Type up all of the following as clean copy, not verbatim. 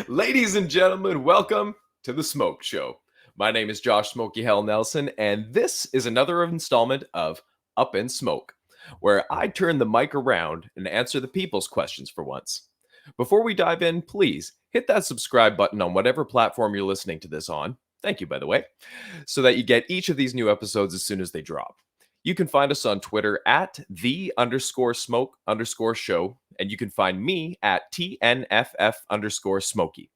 Ladies and gentlemen, welcome to the Smoke Show. My name is Josh Smoky Hell Nelson, and this is another installment of Up in Smoke, where I turn the mic around and answer the people's questions for once. Before we dive in, please hit that subscribe button on whatever platform you're listening to this on. Thank you, by the way, so that you get each of these new episodes as soon as they drop. You can find us on Twitter at @the_smoke_show, and you can find me at TNFF_Smoky.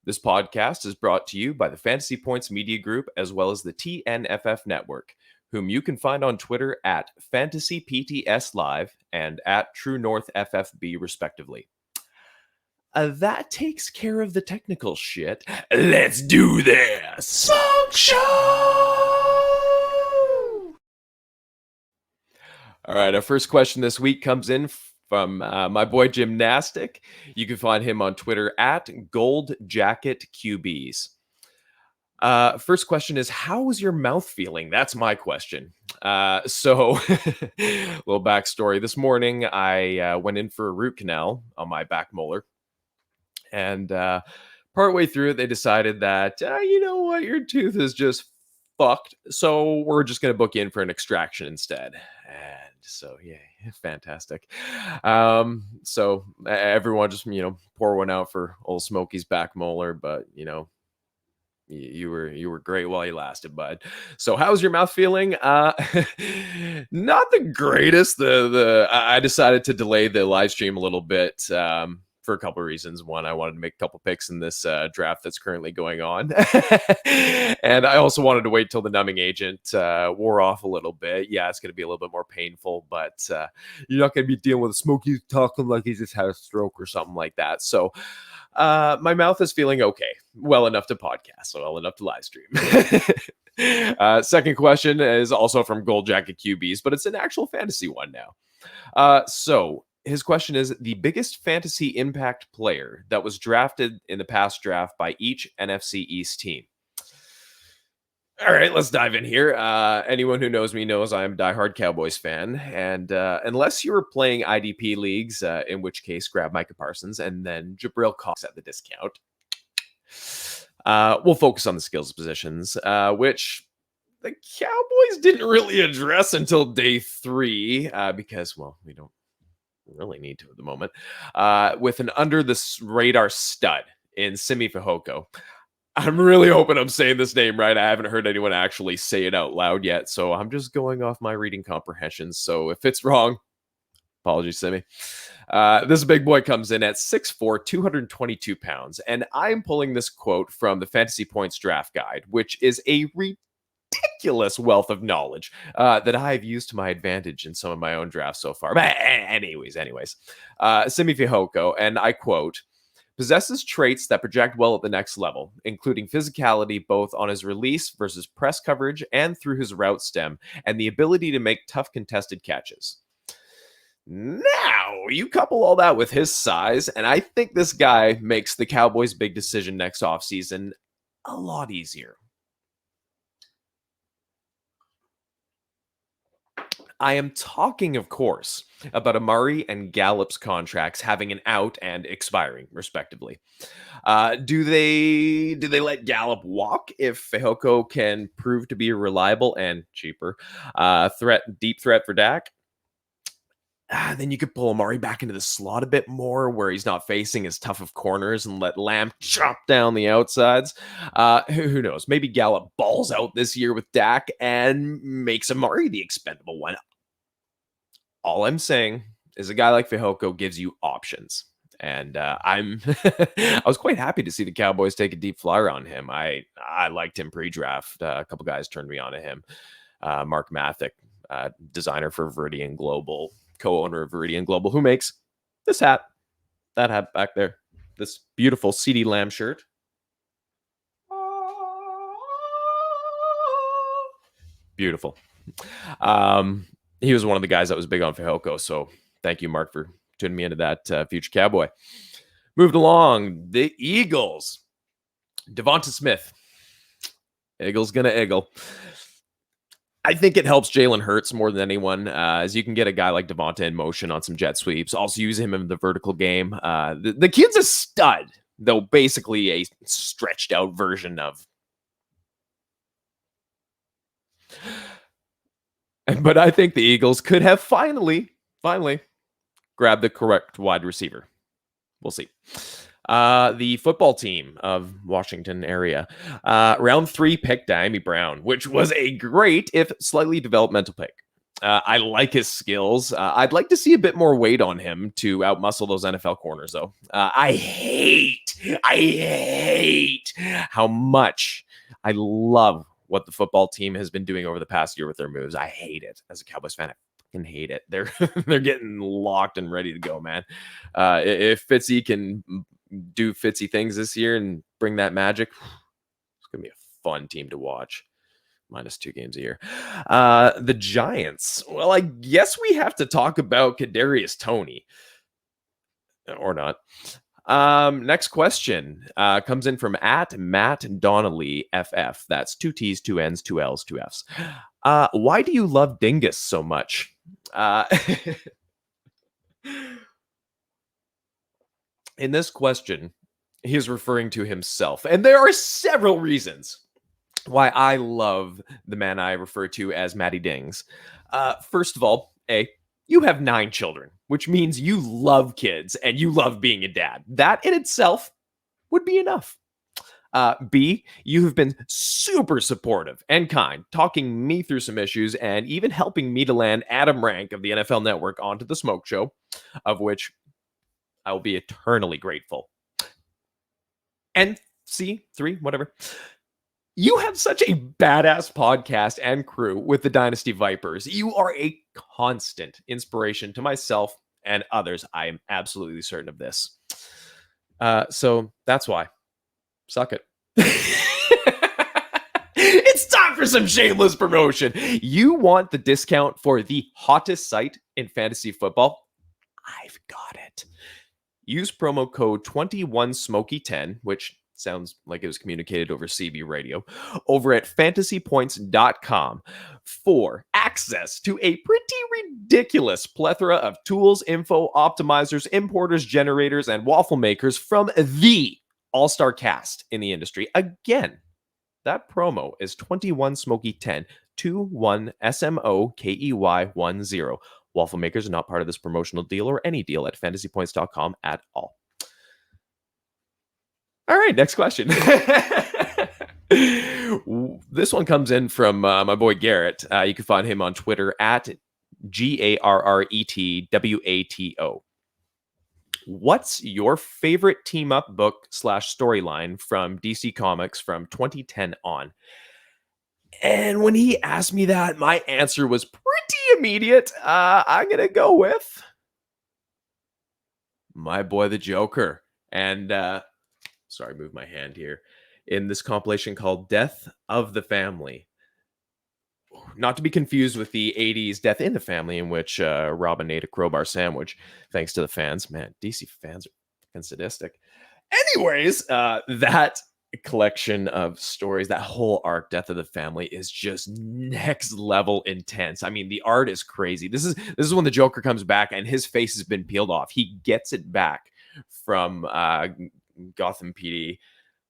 This podcast is brought to you by the Fantasy Points Media Group as well as the TNFF Network, whom you can find on Twitter at FantasyPTSLive and at True North FFB, respectively. That takes care of the technical shit. Let's do this! Smoke Show! All right, our first question this week comes in from my boy Gymnastic. You can find him on Twitter at GoldJacketQBs. First question is, how is your mouth feeling? That's my question. So, little backstory. This morning, I went in for a root canal on my back molar. And partway through it, they decided that, you know what, your tooth is just fucked. So we're just going to book you in for an extraction instead. And so, yeah, fantastic. So everyone just, pour one out for old Smokey's back molar. But, you were great while you lasted, bud. So how's your mouth feeling? Not the greatest. I decided to delay the live stream a little bit for a couple of reasons. One, I wanted to make a couple picks in this draft that's currently going on. And I also wanted to wait till the numbing agent wore off a little bit. Yeah, it's going to be a little bit more painful, but you're not going to be dealing with Smokey talking like he just had a stroke or something like that. So my mouth is feeling okay. Well enough to podcast, so well enough to live stream. Second question is also from Gold Jacket QBs, but it's an actual fantasy one now. So his question is, the biggest fantasy impact player that was drafted in the past draft by each NFC East team. All right, let's dive in here. Anyone who knows me knows I'm a diehard Cowboys fan. And unless you were playing IDP leagues, in which case grab Micah Parsons and then Jabril Cox at the discount. We'll focus on the skills positions, which the Cowboys didn't really address until day 3 because, well, we don't really need to at the moment, with an under the radar stud in Simi Fehoko. I'm really hoping I'm saying this name right. I haven't heard anyone actually say it out loud yet, so I'm just going off my reading comprehension. So if it's wrong, apologies, Simi. This big boy comes in at 6'4", 222 pounds, and I'm pulling this quote from the Fantasy Points Draft Guide, which is a ridiculous wealth of knowledge that I've used to my advantage in some of my own drafts so far. But anyways, Simi Fehoko, and I quote, possesses traits that project well at the next level, including physicality both on his release versus press coverage and through his route stem, and the ability to make tough contested catches. Now, you couple all that with his size, and I think this guy makes the Cowboys' big decision next offseason a lot easier. I am talking, of course, about Amari and Gallup's contracts having an out and expiring, respectively. Do they let Gallup walk if Fehoko can prove to be a reliable and cheaper deep threat for Dak? Then you could pull Amari back into the slot a bit more where he's not facing as tough of corners and let Lamb chop down the outsides. Who knows? Maybe Gallup balls out this year with Dak and makes Amari the expendable one. All I'm saying is a guy like Fehoko gives you options. And I was quite happy to see the Cowboys take a deep flyer on him. I liked him pre-draft. A couple guys turned me on to him. Mark Mathick, designer for Viridian Global, co-owner of Viridian Global, who makes this hat, that hat back there, this beautiful CeeDee Lamb shirt. Beautiful. He was one of the guys that was big on Fehoko, so thank you, Mark, for tuning me into that future Cowboy. Moved along, the Eagles. Devonta Smith. Eagles gonna eagle. I think it helps Jalen Hurts more than anyone, as you can get a guy like Devonta in motion on some jet sweeps. Also use him in the vertical game. The kid's a stud. though basically a stretched out version of. But I think the Eagles could have finally grabbed the correct wide receiver. We'll see. The football team of Washington area. Round 3 picked Diami Brown, which was a great, if slightly developmental pick. I like his skills. I'd like to see a bit more weight on him to outmuscle those NFL corners, though. I hate how much I love what the football team has been doing over the past year with their moves. I hate it as a Cowboys fan. I fucking hate it. They're they're getting locked and ready to go, man. If Fitzy can do Fitzy things this year and bring that magic, it's gonna be a fun team to watch. Minus 2 games a year. The Giants. Well, I guess we have to talk about Kadarius Toney, or not. Next question comes in from at Matt Donnelly FF. That's 2 T's, 2 N's, 2 L's, 2 F's. Why do you love Dingus so much? In this question, he is referring to himself, and there are several reasons why I love the man I refer to as Matty Dings. First of all, you have 9 children, which means you love kids and you love being a dad. That in itself would be enough. B, you have been super supportive and kind, talking me through some issues and even helping me to land Adam Rank of the NFL Network onto the Smoke Show, of which I will be eternally grateful. And C, 3, whatever. You have such a badass podcast and crew with the Dynasty Vipers. You are a constant inspiration to myself and others. I am absolutely certain of this. So that's why. Suck it. It's time for some shameless promotion. You want the discount for the hottest site in fantasy football? I've got it. Use promo code 21Smoky10, which sounds like it was communicated over CB radio, over at fantasypoints.com for access to a pretty ridiculous plethora of tools, info, optimizers, importers, generators, and waffle makers from the all-star cast in the industry. Again, that promo is 21Smoky10, 21SMOKEY10. Waffle makers are not part of this promotional deal or any deal at fantasypoints.com at all. All right, next question. This one comes in from my boy Garrett. You can find him on Twitter at GARRETWATO. What's your favorite team up book / storyline from DC Comics from 2010 on? And when he asked me that, my answer was pretty immediate. I'm going to go with my boy, the Joker. And sorry, move my hand here. In this compilation called Death of the Family. Not to be confused with the 80s Death in the Family, in which Robin ate a crowbar sandwich, thanks to the fans. Man, DC fans are fucking sadistic. Anyways, that collection of stories, that whole arc, Death of the Family, is just next level intense. I mean, the art is crazy. This is when the Joker comes back and his face has been peeled off. He gets it back from Gotham PD.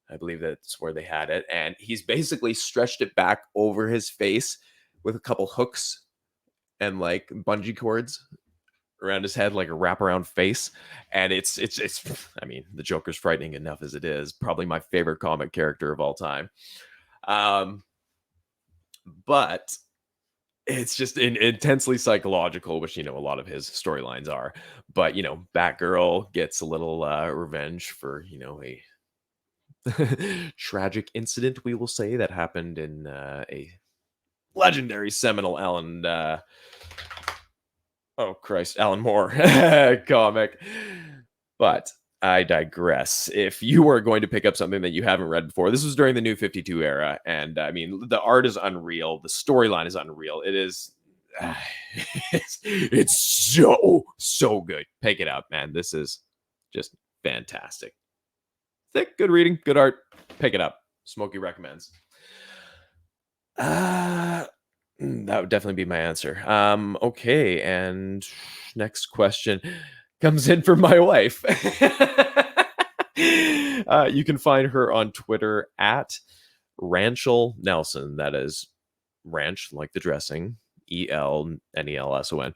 I believe that's where they had it. And he's basically stretched it back over his face with a couple hooks and like bungee cords around his head, like a wraparound face. And it's I mean, the Joker's frightening enough as it is. Probably my favorite comic character of all time. But it's just intensely psychological, which, you know, a lot of his storylines are. But, you know, Batgirl gets a little revenge for, you know, a tragic incident, we will say, that happened in a legendary seminal Alan Moore comic. But I digress. If you are going to pick up something that you haven't read before, this was during the New 52 era, and I mean, the art is unreal, the storyline is unreal. It is it's so good. Pick it up, man. This is just fantastic. Thick, good reading, good art. Pick it up. Smokey recommends. That would definitely be my answer. Okay, and next question comes in from my wife. You can find her on Twitter at Ranchel Nelson. That is ranch like the dressing, ELNELSON.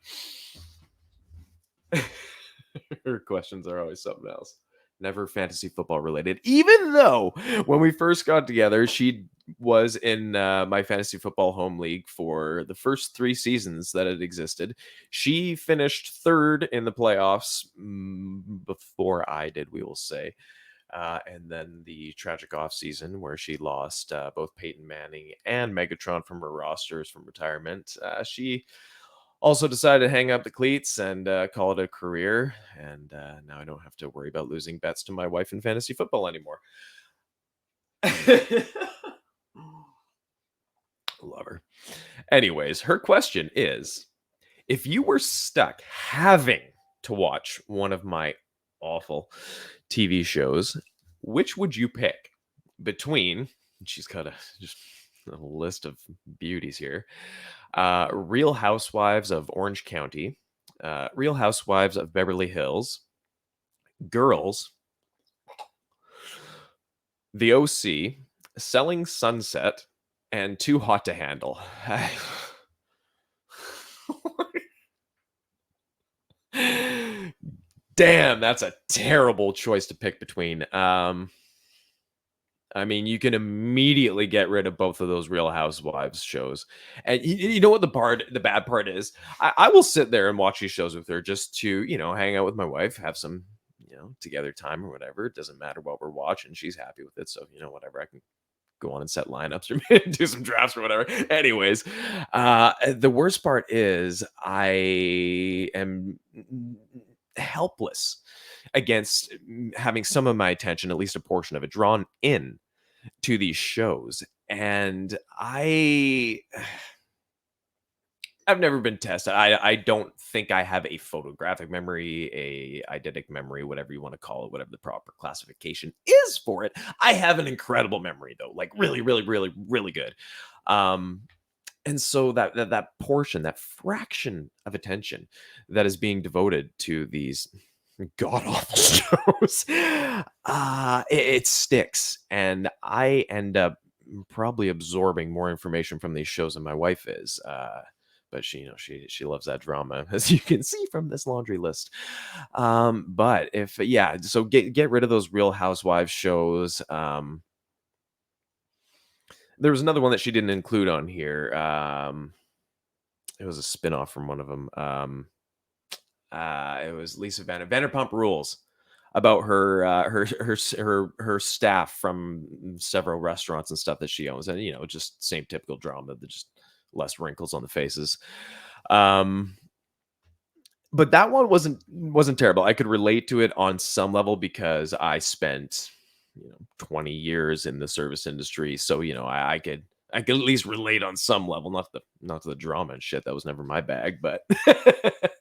Her questions are always something else. Never fantasy football related. Even though when we first got together, she was in my fantasy football home league for the first 3 seasons that it existed. She finished third in the playoffs before I did, we will say. And then the tragic off season where she lost both Peyton Manning and Megatron from her rosters from retirement. She also decided to hang up the cleats and call it a career. And now I don't have to worry about losing bets to my wife in fantasy football anymore. Love her. Anyways, her question is, if you were stuck having to watch one of my awful TV shows, which would you pick between, she's got just a list of beauties here, Real Housewives of Orange County, Real Housewives of Beverly Hills, Girls, The OC, Selling Sunset, and Too Hot to Handle. Damn, that's a terrible choice to pick between. I mean, you can immediately get rid of both of those Real Housewives shows. And you know what the bad part is? I will sit there and watch these shows with her just to, hang out with my wife, have some, together time or whatever. It doesn't matter what we're watching. She's happy with it. So, whatever. I can go on and set lineups or do some drafts or whatever. Anyways, the worst part is I am helpless against having some of my attention, at least a portion of it, drawn in to these shows. And I've never been tested. I don't think I have a photographic memory, a eidetic memory, whatever you want to call it, whatever the proper classification is for it. I have an incredible memory though, like really, really, really, really good. And so that portion, that fraction of attention that is being devoted to these god awful shows, it sticks, and I end up probably absorbing more information from these shows than my wife is. But she loves that drama, as you can see from this laundry list. But so get rid of those Real Housewives shows. There was another one that she didn't include on here. It was a spinoff from one of them. It was Lisa Vanderpump Rules, about her staff from several restaurants and stuff that she owns, and just same typical drama, just less wrinkles on the faces. But that one wasn't terrible. I could relate to it on some level because I spent 20 years in the service industry, so I could at least relate on some level, not to the drama and shit. That was never my bag, but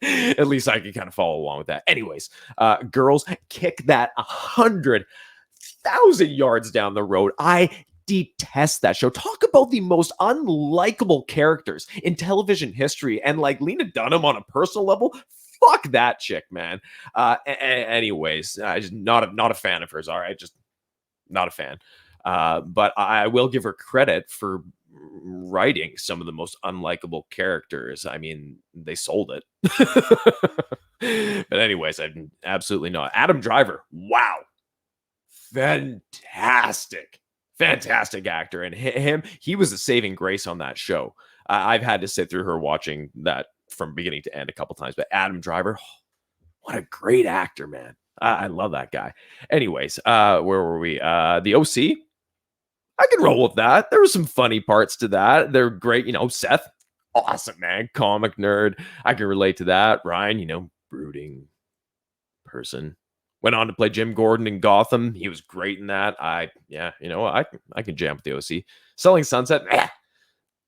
at least I could kind of follow along with that. Anyways, Girls, kick that 100,000 yards down the road. I detest that show. Talk about the most unlikable characters in television history, and like Lena Dunham on a personal level. Fuck that chick, man. Anyways, I just not a fan of hers. All right, just not a fan. But I will give her credit for writing some of the most unlikable characters. I mean, they sold it. But anyways, I'm absolutely not. Adam Driver, wow. Fantastic actor. And he was a saving grace on that show. I've had to sit through her watching that from beginning to end a couple times. But Adam Driver, what a great actor, man. I love that guy. Anyways, where were we? The OC. I can roll with that. There were some funny parts to that. They're great. Seth, awesome, man. Comic nerd. I can relate to that. Ryan, brooding person. Went on to play Jim Gordon in Gotham. He was great in that. I can jam with the OC. Selling Sunset.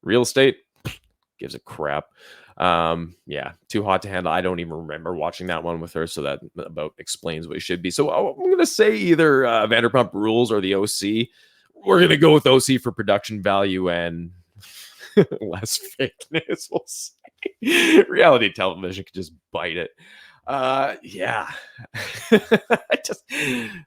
Real estate. Gives a crap. Too Hot to Handle. I don't even remember watching that one with her, so that about explains what it should be. So I'm gonna say either Vanderpump Rules or the OC. We're gonna go with OC for production value and less fakeness. We'll say. Reality television could just bite it. Yeah. I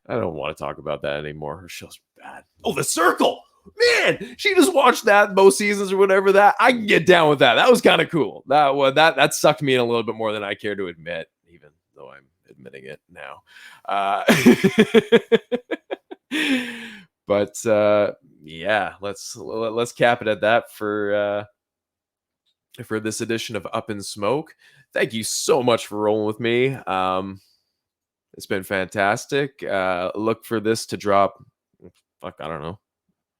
don't want to talk about that anymore. Her show's bad. Oh, The Circle. Man, she just watched that both seasons or whatever that. I can get down with that. That was kind of cool. That sucked me in a little bit more than I care to admit, even though I'm admitting it now. Uh, but yeah, let's cap it at that for this edition of Up in Smoke. Thank you so much for rolling with me. It's been fantastic. Look for this to drop. Fuck, I don't know,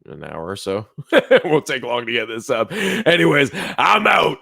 an hour or so. It won't take long to get this up. Anyways, I'm out.